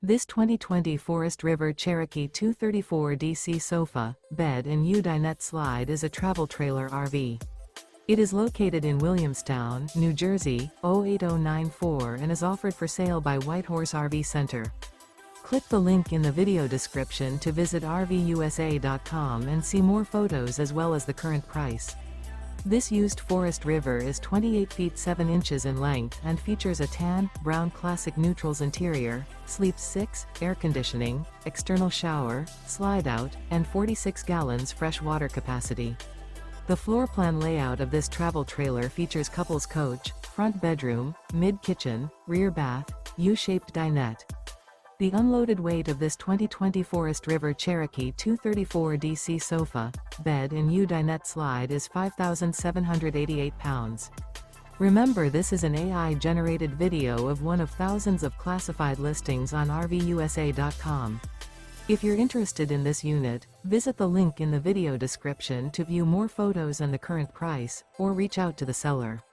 This 2020 Forest River Cherokee 234 DC sofa, bed and U-Dinette Slide is a travel trailer RV. It is located in Williamstown, New Jersey, 08094 and is offered for sale by Whitehorse RV Center. Click the link in the video description to visit RVUSA.com and see more photos as well as the current price. This used Forest River is 28 feet 7 inches in length and features a tan, brown classic neutrals interior, sleeps 6, air conditioning, external shower, slide out, and 46 gallons fresh water capacity. The floor plan layout of this travel trailer features couples coach, front bedroom, mid-kitchen, rear bath, U-shaped dinette. The unloaded weight of this 2020 Forest River Cherokee 234 DC sofa, bed and U-Dinette Slide is 5,788 pounds. Remember, this is an AI-generated video of one of thousands of classified listings on RVUSA.com. If you're interested in this unit, visit the link in the video description to view more photos and the current price, or reach out to the seller.